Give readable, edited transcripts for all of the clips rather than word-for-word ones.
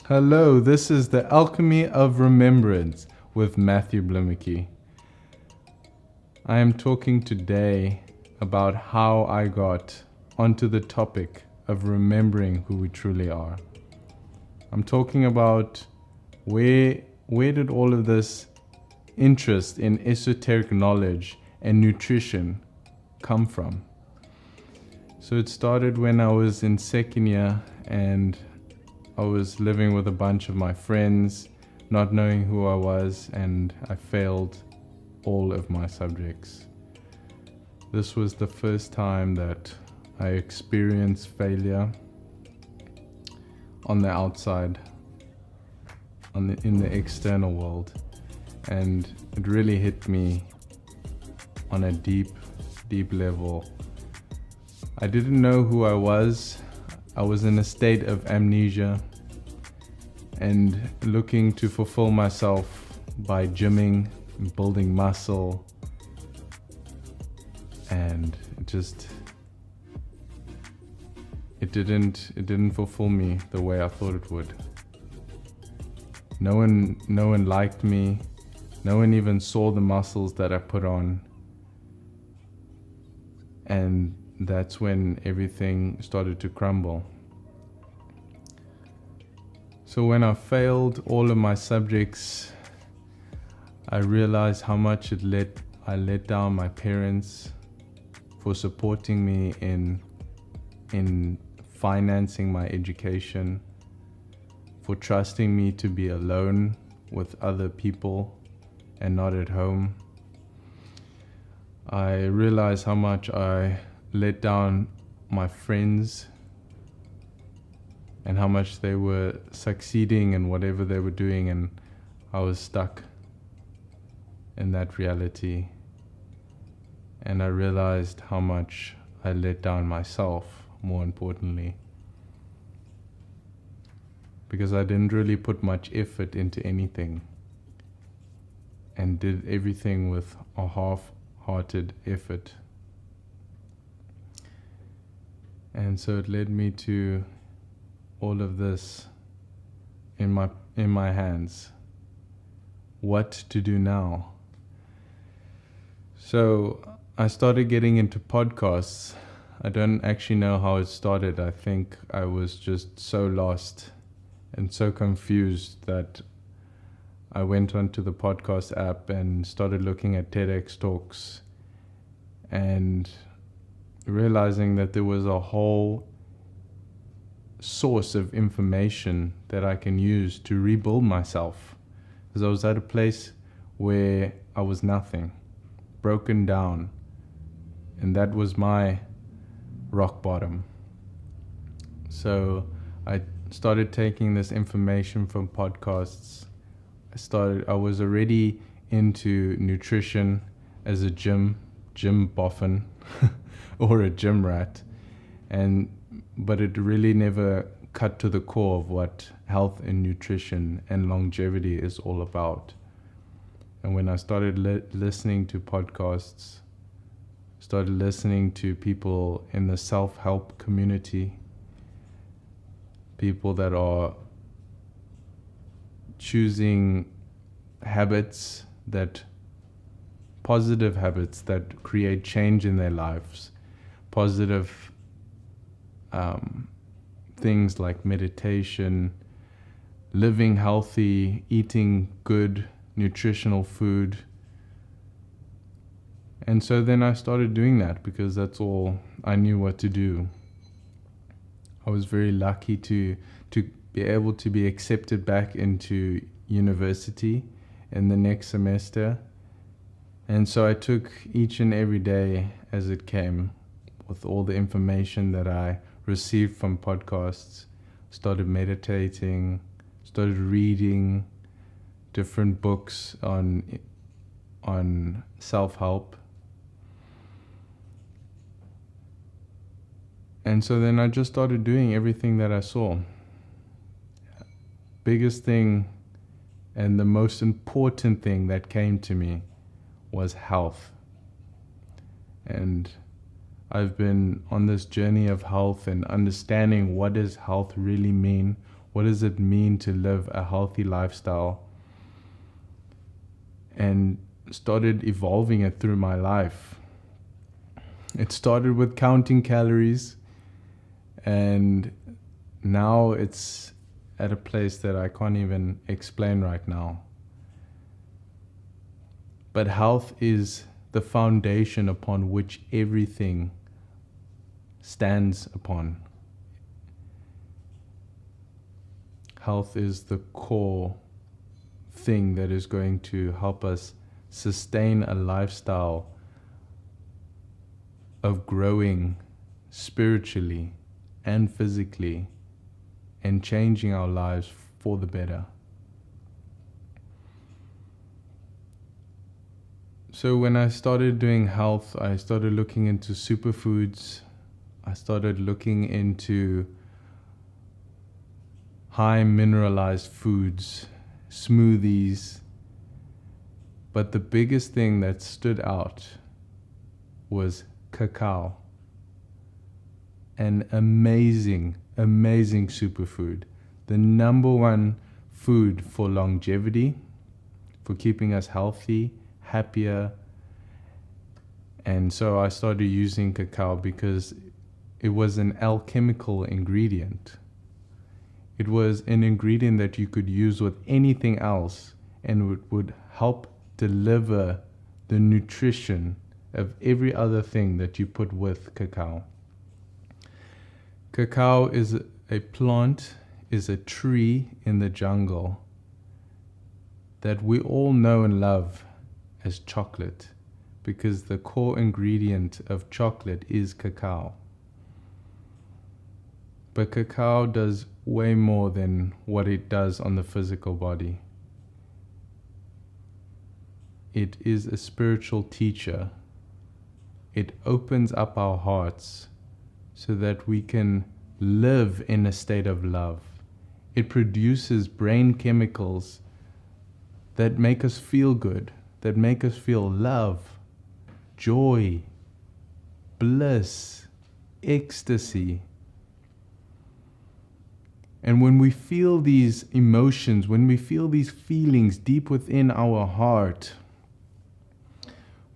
Hello, this is the Alchemy of Remembrance with Matthew Blimmicky. I am talking today about how I got onto the topic of remembering who we truly are. I'm talking about where did all of this interest in esoteric knowledge and nutrition come from? So it started when I was in second year and I was living with a bunch of my friends, not knowing who I was, and I failed all of my subjects. This was the first time that I experienced failure on the outside, in the external world, and it really hit me on a deep level. I didn't know who I was. I was in a state of amnesia and looking to fulfill myself by gymming, building muscle, and it didn't fulfill me the way I thought it would. No one liked me. No one even saw the muscles that I put on. And that's when everything started to crumble. So when I failed all of my subjects, I realized how much I let down my parents for supporting me in financing my education, for trusting me to be alone with other people and not at home. I realized how much I let down my friends and how much they were succeeding in whatever they were doing, and I was stuck in that reality. And I realized how much I let down myself, more importantly, because I didn't really put much effort into anything and did everything with a half-hearted effort. And so it led me to all of this in my hands. What to do now? So I started getting into podcasts. I don't actually know how it started. I think I was just so lost and so confused that I went onto the podcast app and started looking at TEDx talks and realizing that there was a whole source of information that I can use to rebuild myself. Because I was at a place where I was nothing, broken down, and that was my rock bottom. So I started taking this information from podcasts. I was already into nutrition as a gym boffin or a gym rat, but it really never cut to the core of what health and nutrition and longevity is all about. And when I started listening to podcasts, started listening to people in the self-help community, people that are choosing positive habits that create change in their lives, positive things like meditation, living healthy, eating good nutritional food. And so then I started doing that because that's all I knew what to do. I was very lucky to be able to be accepted back into university in the next semester. And so I took each and every day as it came with all the information that I received from podcasts, started meditating, started reading different books on self-help. And so then I just started doing everything that I saw. Biggest thing and the most important thing that came to me was health. And I've been on this journey of health and understanding what does health really mean, What does it mean to live a healthy lifestyle? And started evolving it through my life. It started with counting calories, and now it's at a place that I can't even explain right now. But health is the foundation upon which everything stands upon. Health is the core thing that is going to help us sustain a lifestyle of growing spiritually and physically and changing our lives for the better. So when I started doing health, I started looking into superfoods. I started looking into high mineralized foods, smoothies. But the biggest thing that stood out was cacao. An amazing, amazing superfood. The number one food for longevity, for keeping us healthy, happier. And so I started using cacao because it was an alchemical ingredient. It was an ingredient that you could use with anything else and it would help deliver the nutrition of every other thing that you put with cacao. Cacao is a plant, is a tree in the jungle that we all know and love as chocolate, because the core ingredient of chocolate is cacao. But cacao does way more than what it does on the physical body. It is a spiritual teacher. It opens up our hearts so that we can live in a state of love. It produces brain chemicals that make us feel good, that make us feel love, joy, bliss, ecstasy. And when we feel these emotions, when we feel these feelings deep within our heart,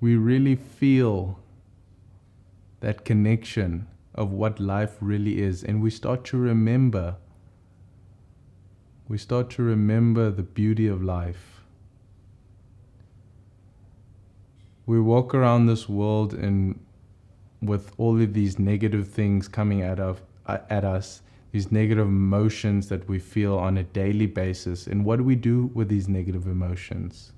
we really feel that connection of what life really is. And we start to remember the beauty of life. We walk around this world and with all of these negative things coming at us, these negative emotions that we feel on a daily basis. And what do we do with these negative emotions?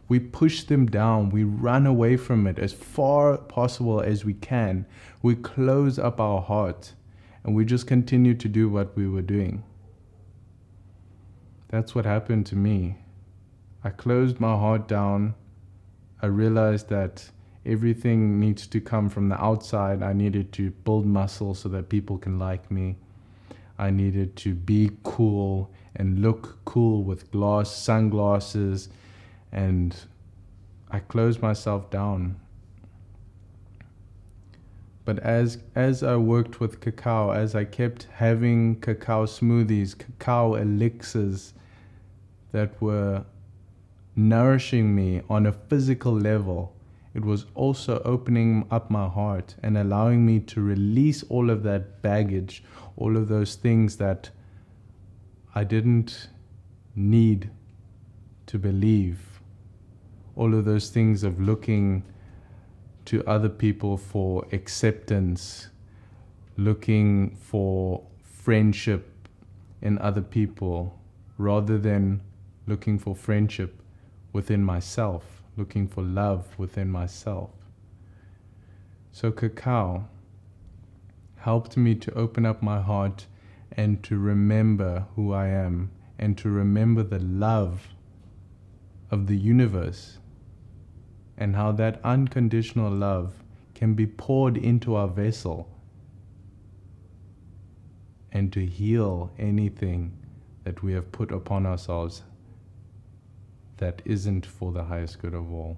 We push them down. We run away from it as far possible as we can. We close up our heart and we just continue to do what we were doing. That's what happened to me. I closed my heart down. I realized that everything needs to come from the outside. I needed to build muscle so that people can like me. I needed to be cool and look cool with sunglasses, and I closed myself down. But as I worked with cacao, as I kept having cacao smoothies, cacao elixirs that were nourishing me on a physical level, it was also opening up my heart and allowing me to release all of that baggage, all of those things that I didn't need to believe, all of those things of looking to other people for acceptance, looking for friendship in other people, rather than looking for friendship within myself, looking for love within myself. So cacao helped me to open up my heart and to remember who I am and to remember the love of the universe and how that unconditional love can be poured into our vessel and to heal anything that we have put upon ourselves that isn't for the highest good of all.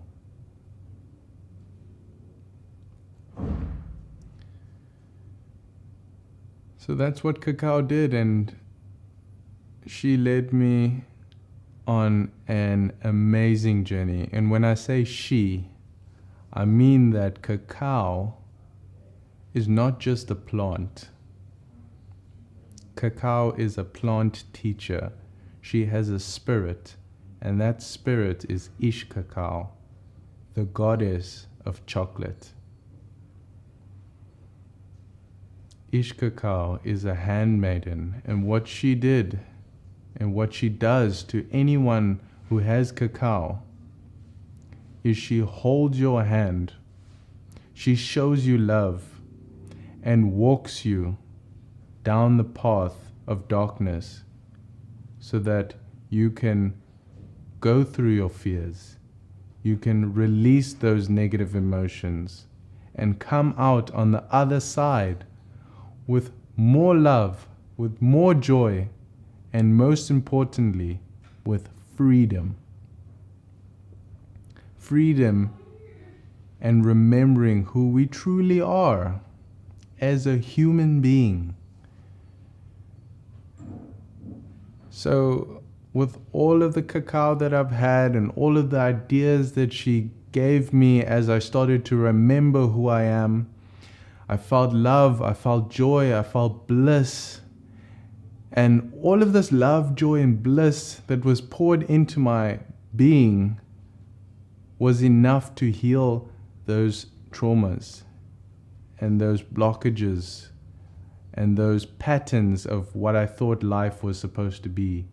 So that's what cacao did, and she led me on an amazing journey. And when I say she, I mean that cacao is not just a plant. Cacao is a plant teacher. She has a spirit, and that spirit is Ish Cacao, the goddess of chocolate. Ish Cacao is a handmaiden, and what she did and what she does to anyone who has cacao is she holds your hand, she shows you love, and walks you down the path of darkness so that you can go through your fears, you can release those negative emotions, and come out on the other side with more love, with more joy, and most importantly, with freedom. Freedom and remembering who we truly are as a human being. So, with all of the cacao that I've had and all of the ideas that she gave me as I started to remember who I am, I felt love, I felt joy, I felt bliss. And all of this love, joy, and bliss that was poured into my being was enough to heal those traumas and those blockages and those patterns of what I thought life was supposed to be.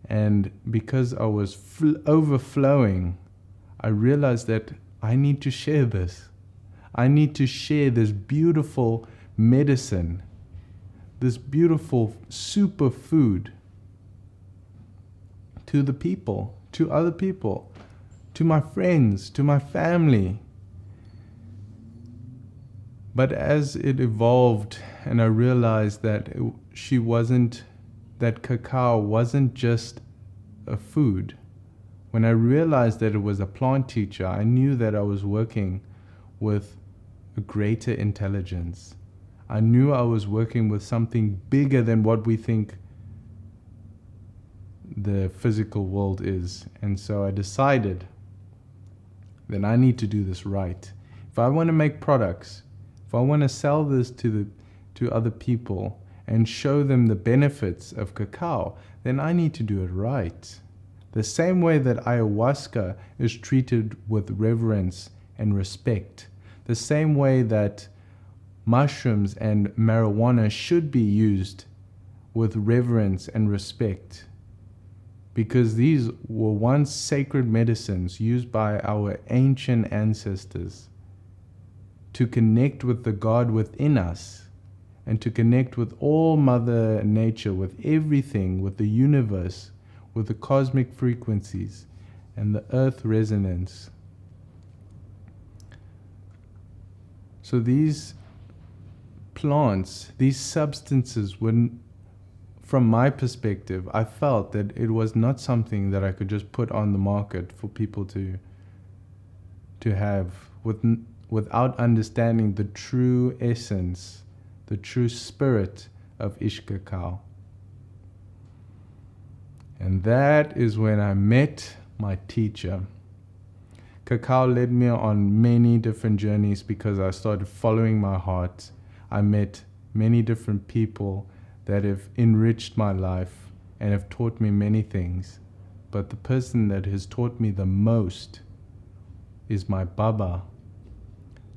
And because I was overflowing, I realized that I need to share this. I need to share this beautiful medicine, this beautiful superfood to the people, to other people, to my friends, to my family. But as it evolved and I realized that that cacao wasn't just a food, when I realized that it was a plant teacher, I knew that I was working with a greater intelligence. I knew I was working with something bigger than what we think the physical world is. And so I decided that I need to do this right. If I want to make products, if I want to sell this to other people and show them the benefits of cacao, then I need to do it right. The same way that ayahuasca is treated with reverence and respect, the same way that mushrooms and marijuana should be used with reverence and respect, because these were once sacred medicines used by our ancient ancestors to connect with the God within us and to connect with all Mother Nature, with everything, with the universe, with the cosmic frequencies and the earth resonance. So these plants, these substances, from my perspective, I felt that it was not something that I could just put on the market for people to have without understanding the true essence, the true spirit of Ish Cacao. And that is when I met my teacher. Cacao led me on many different journeys because I started following my heart. I met many different people that have enriched my life and have taught me many things. But the person that has taught me the most is my Baba,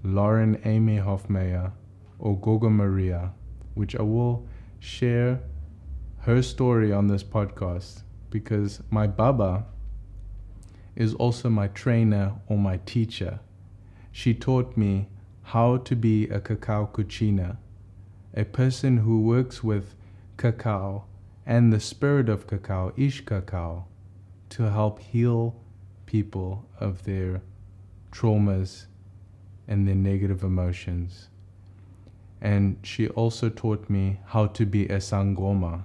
Lauren Amy Hofmeyer, or Gogo Maria, which I will share her story on this podcast, because my Baba is also my trainer or my teacher. She taught me how to be a cacao cucina, a person who works with cacao and the spirit of cacao, Ish Cacao, to help heal people of their traumas and their negative emotions. And she also taught me how to be a sangoma.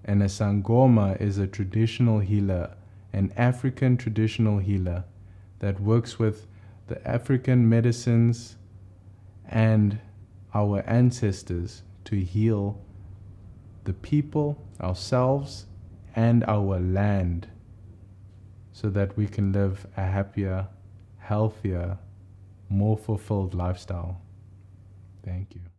And a sangoma is a traditional healer, an African traditional healer that works with the African medicines and our ancestors to heal the people, ourselves, and our land, so that we can live a happier, healthier, more fulfilled lifestyle. Thank you.